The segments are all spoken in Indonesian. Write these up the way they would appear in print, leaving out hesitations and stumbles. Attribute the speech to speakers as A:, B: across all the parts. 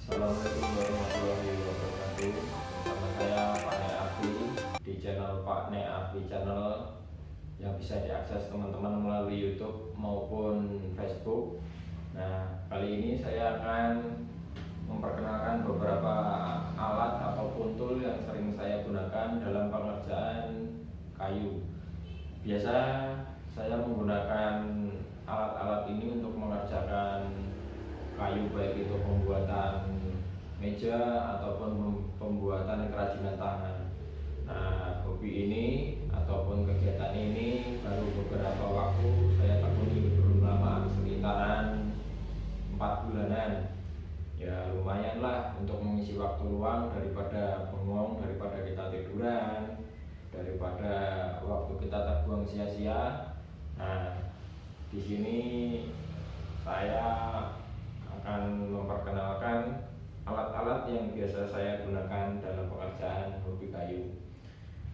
A: Assalamualaikum warahmatullahi wabarakatuh. Bersama saya Pak Ne Afi di channel Pak Ne Afi Channel yang bisa diakses teman-teman melalui YouTube maupun Facebook. Nah, kali ini saya akan memperkenalkan beberapa alat ataupun tool yang sering saya gunakan dalam pengerjaan kayu. Biasa saya menggunakan alat-alat ini untuk mengerjakan kayu, baik itu pembuatan meja ataupun pembuatan kerajinan tangan. Nah, hobi ini ataupun kegiatan ini baru beberapa waktu saya tekuni, belum lama, sekitaran 4 bulanan. Ya lumayan lah untuk mengisi waktu luang daripada bengong, daripada kita tiduran, daripada waktu kita terbuang sia-sia. Nah, di sini saya akan memperkenalkan alat-alat yang biasa saya gunakan dalam pekerjaan hobi kayu.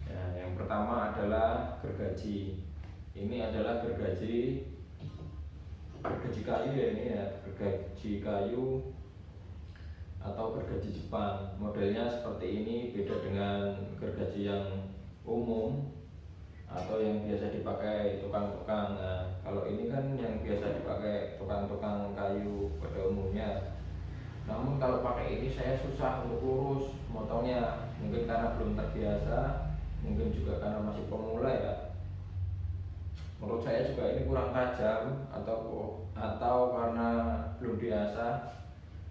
A: Nah, yang pertama adalah gergaji. Ini adalah gergaji kayu ya, ini ya, gergaji kayu atau gergaji Jepang. Modelnya seperti ini, beda dengan gergaji yang umum atau yang biasa dipakai tukang-tukang. Nah, kalau ini kan yang biasa dipakai tukang-tukang kayu pada umumnya. Namun kalau pakai ini saya susah untuk lurus motongnya, mungkin karena belum terbiasa, mungkin juga karena masih pemula ya. Menurut saya juga ini kurang tajam atau karena belum biasa.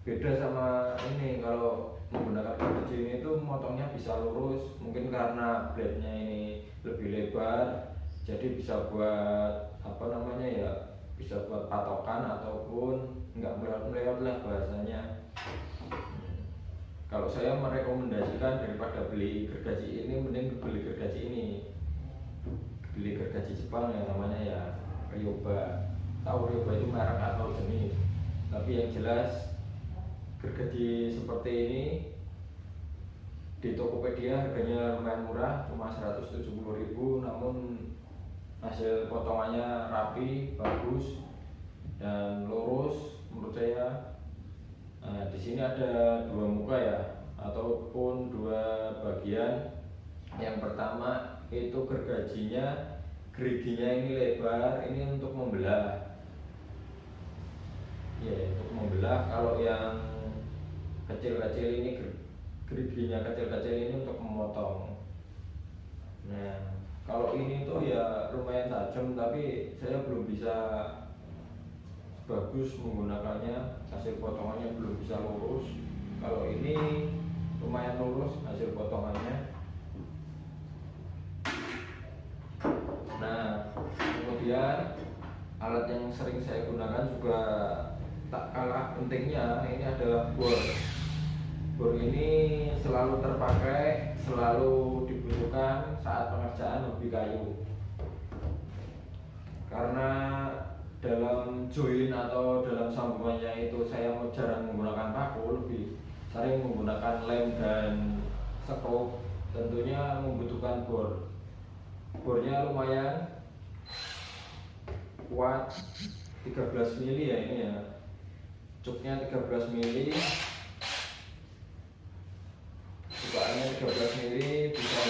A: Beda sama ini, kalau menggunakan gergaji ini tuh motongnya bisa lurus, mungkin karena blade-nya ini lebih lebar, jadi bisa buat bisa buat patokan ataupun nggak melewat-melewat lah bahasanya. Kalau saya merekomendasikan daripada beli gergaji ini, mending beli gergaji ini, beli gergaji Jepang yang namanya ya Ryoba. Tahu Ryoba itu merek atau jenis, tapi yang jelas gergaji seperti ini di Tokopedia harganya lumayan murah, cuma 170.000, namun hasil potongannya rapi, bagus, dan lurus menurut saya. Nah, di sini ada dua muka ya, ataupun dua bagian. Yang pertama itu geriginya ini lebar, ini untuk membelah. Ya, untuk membelah. Kalau yang kecil-kecil ini, geriginya kecil-kecil ini untuk memotong. Nah, kalau ini tuh ya lumayan tajam, tapi saya belum bisa bagus menggunakannya, hasil potongannya belum bisa lurus. Kalau ini lumayan lurus hasil potongannya. Nah, kemudian alat yang sering saya gunakan juga tak kalah pentingnya, ini adalah bor. Bor ini selalu terpakai, selalu dibutuhkan saat pengerjaan hobi kayu. Karena dalam join atau dalam sambungannya itu saya jarang menggunakan paku, lebih sering menggunakan lem dan sekop. Tentunya membutuhkan bor. Bornya lumayan kuat, 13 mili ya ini ya. Cuknya 13 mili. Bukaannya 13 mili, bisa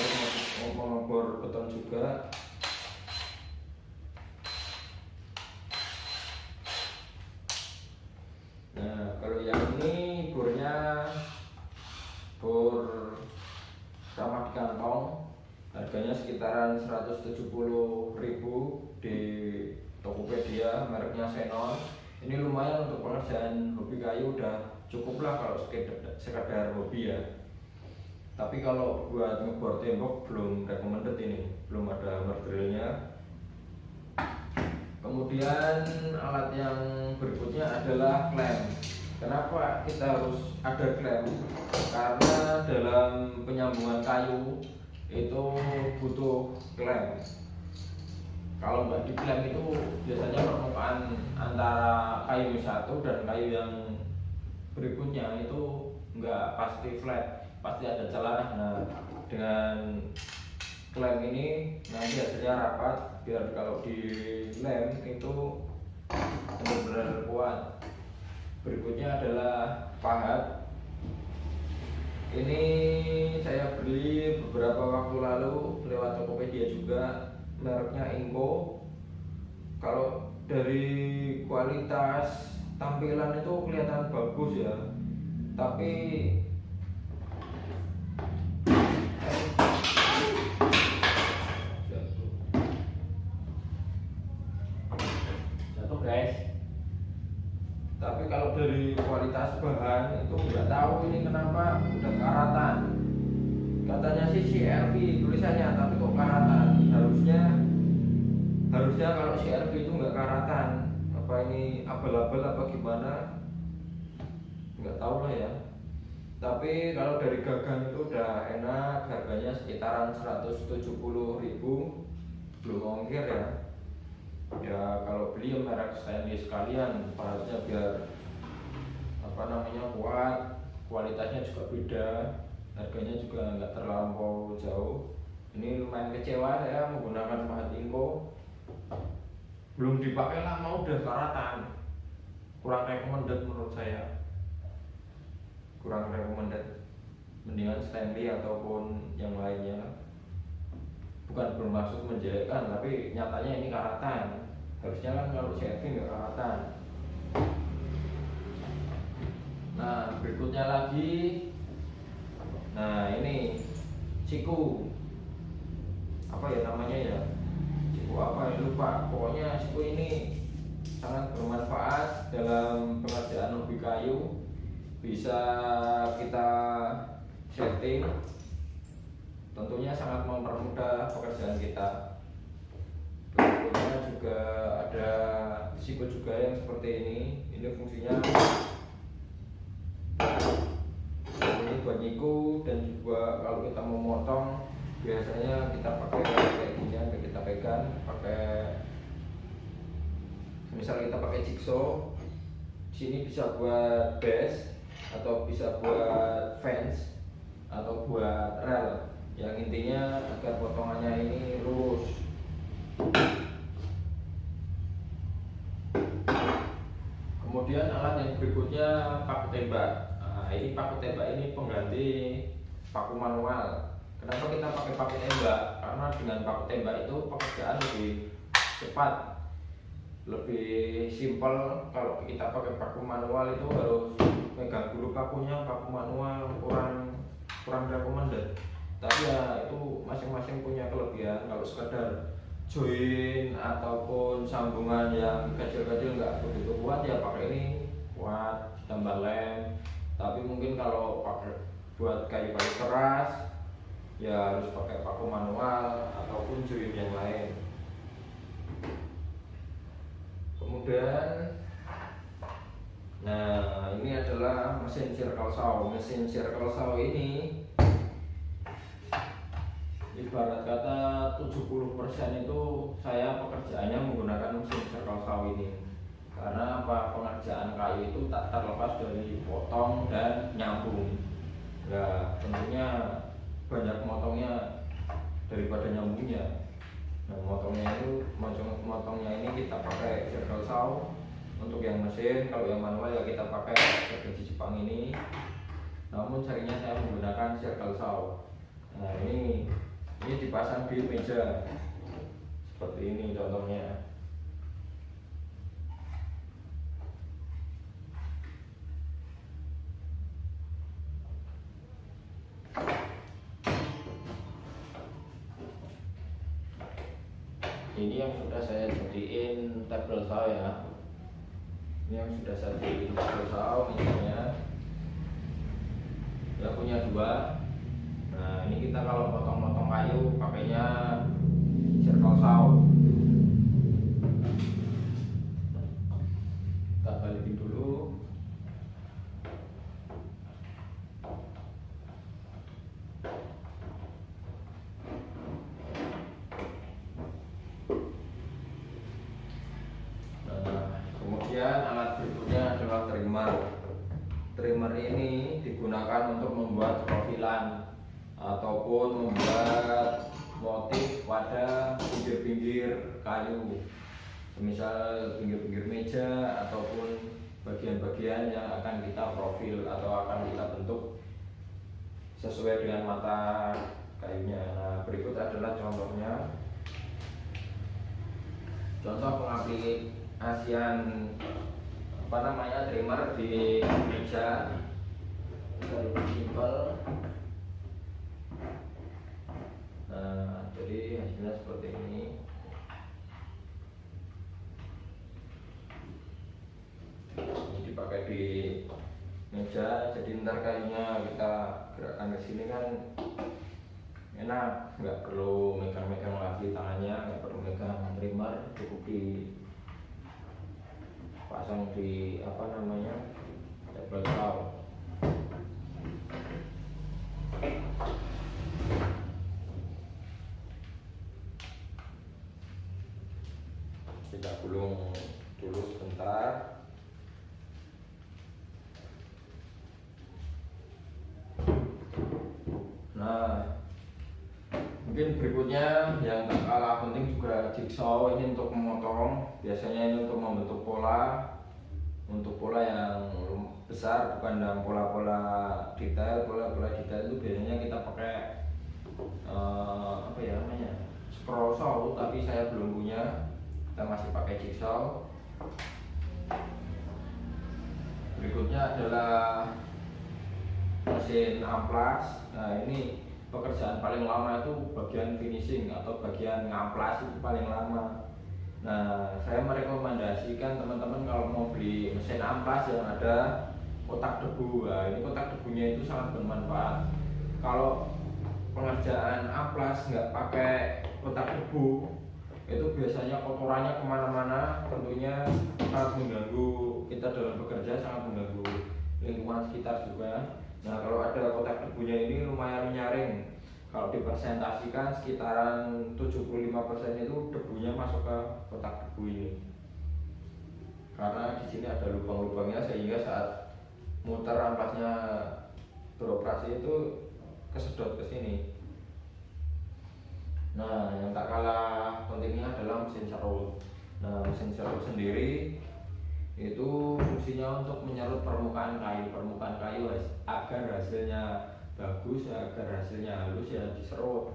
A: untuk mengebor beton juga. Nah, kalau yang ini bornya bor ramah di kantong, harganya sekitaran 170.000 di Tokopedia, mereknya Xenon. Ini lumayan untuk pengerjaan hobi kayu, udah cukup lah kalau sekedar hobi ya. Tapi kalau buat ngebor tembok belum recommended, ini belum ada hammer drillnya. Kemudian alat yang berikutnya adalah klem. Kenapa kita harus ada klem? Karena dalam penyambungan kayu itu butuh klem. Kalau nggak di klem itu biasanya permukaan antara kayu satu dan kayu yang berikutnya itu nggak pasti flat, pasti ada celah. Nah, dengan klem ini nanti hasilnya rapat, biar kalau di lem itu benar-benar kuat. Berikutnya adalah pahat. Ini saya beli beberapa waktu lalu lewat Tokopedia juga, mereknya Inco. Kalau dari kualitas tampilan itu kelihatan bagus ya, tapi jatuh guys. Tapi kalau dari kualitas bahan itu nggak tahu ini kenapa udah karatan. Katanya sih CRV tulisannya, tapi kok karatan. Harusnya kalau CRV itu nggak karatan. Apa ini abal-abal apa gimana? Nggak tahu lah ya. Tapi kalau dari Gagan itu udah enak, harganya sekitaran 170.000 belum ongkir ya. Ya kalau beli ya merek Stanley sekalian, harusnya biar apa namanya kuat, kualitasnya juga beda, harganya juga nggak terlampau jauh. Ini lumayan kecewa saya menggunakan bahan Inco, belum dipakai lama udah karatan, kurang recommended menurut saya, kurang recommended. Mendingan Stanley ataupun yang lainnya. Bukan bermaksud menjelekkan, tapi nyatanya ini karatan. Harusnya kan kalau CRV nggak karatan. Nah berikutnya lagi, nah ini siku, apa ya namanya ya, siku apa ya lupa. Pokoknya siku ini sangat bermanfaat dalam pengerjaan hobi kayu. Bisa kita setting, tentunya sangat mempermudah pekerjaan kita. Berikutnya juga ada siku juga yang seperti ini. Ini fungsinya ini buat nyiku, dan juga kalau kita mau motong biasanya kita pakai kayak gini ya, kita pegang pakai, misal kita pakai jigsaw. Sini bisa buat base atau bisa buat fence atau buat rel. Yang intinya agar potongannya ini lurus. Kemudian alat yang berikutnya paku tembak. Nah, ini paku tembak ini pengganti paku manual. Kenapa kita pakai paku tembak? Karena dengan paku tembak itu pekerjaan lebih cepat, lebih simpel. Kalau kita pakai paku manual itu harus pegang dulu pakunya, paku manual kurang recommended. Tapi ya itu masing-masing punya kelebihan. Kalau sekedar join ataupun sambungan yang kecil-kecil nggak begitu kuat ya pakai ini kuat, ditambah lem. Tapi mungkin kalau pakai buat kayu-kayu keras ya harus pakai paku manual ataupun join yang lain. Kemudian nah ini adalah mesin circle saw. Mesin circle saw ini ibarat kata 70% itu saya pekerjaannya menggunakan mesin circle saw ini. Karena apa? Pengerjaan kayu itu tak terlepas dari potong dan nyambung. Nah tentunya banyak motongnya daripada nyambungnya. Nah motongnya ini kita pakai circle saw untuk yang mesin. Kalau yang manual ya kita pakai gergaji Jepang ini. Namun seringnya saya menggunakan circle saw. Nah ini dipasang di meja seperti ini contohnya. Ini yang sudah saya jadiin table saw ya. Ini yang sudah saya jadiin table saw misalnya. Ya punya dua. Nah ini kita kalau potong-potong kayu pakainya circle saw. Kita balikin dulu. Kemudian alat berikutnya adalah trimmer. Trimmer ini digunakan untuk membuat profilan ataupun membuat motif pada pinggir-pinggir kayu, misal pinggir-pinggir meja ataupun bagian-bagian yang akan kita profil atau akan kita bentuk sesuai dengan mata kayunya. Nah, berikut adalah contohnya. Contoh pengaplikasian trimmer di meja, lebih simpel. Nah, jadi hasilnya seperti ini. Ini dipakai di meja, jadi ntar kayunya kita gerakkan ke sini kan enak, nggak perlu megang-megang lagi tangannya, nggak perlu megang trimmer, cukup dipasang di table saw. Kita gulung dulu sebentar. Nah, mungkin berikutnya yang tak kalah penting juga jigsaw. Ini untuk memotong, biasanya ini untuk membentuk pola, untuk pola yang besar, bukan dalam pola-pola detail. Pola-pola detail itu biasanya kita pakai scroll saw, tapi saya belum punya, kita masih pakai jigsaw. Berikutnya adalah mesin amplas. Nah, ini pekerjaan paling lama itu bagian finishing atau bagian ngamplas itu paling lama. Nah, saya merekomendasikan teman-teman kalau mau beli mesin amplas yang ada kotak debu. Nah, ini kotak debunya itu sangat bermanfaat. Kalau pengerjaan amplas nggak pakai kotak debu, itu biasanya kotorannya kemana-mana, tentunya sangat mengganggu kita dalam bekerja, sangat mengganggu lingkungan sekitar juga. Nah, kalau ada kotak debunya ini lumayan menyaring. Kalau dipresentasikan sekitaran 75% itu debunya masuk ke kotak debu ini. Karena di sini ada lubang-lubangnya, sehingga saat muter amplasnya beroperasi itu kesedot ke sini. Nah, yang tak kalah pentingnya adalah mesin serut. Nah, mesin serut sendiri itu fungsinya untuk menyerut permukaan kayu agar hasilnya bagus, agar hasilnya halus, ya diserut.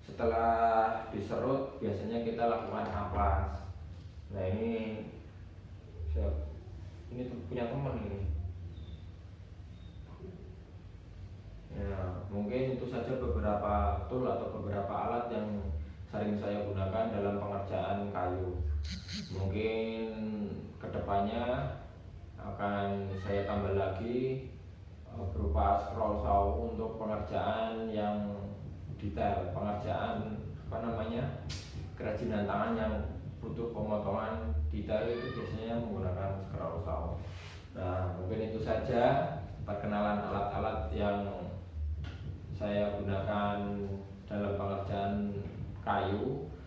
A: Setelah diserut biasanya kita lakukan amplas. Nah, ini punya teman ini. Ya, mungkin itu saja beberapa tool atau beberapa alat yang sering saya gunakan dalam pengerjaan kayu. Mungkin kedepannya akan saya tambah lagi berupa scroll saw untuk pengerjaan yang detail, pengerjaan kerajinan tangan yang butuh pemotongan detail, itu biasanya menggunakan scroll saw. Nah, mungkin itu saja perkenalan alat-alat yang saya gunakan dalam pengerjaan kayu.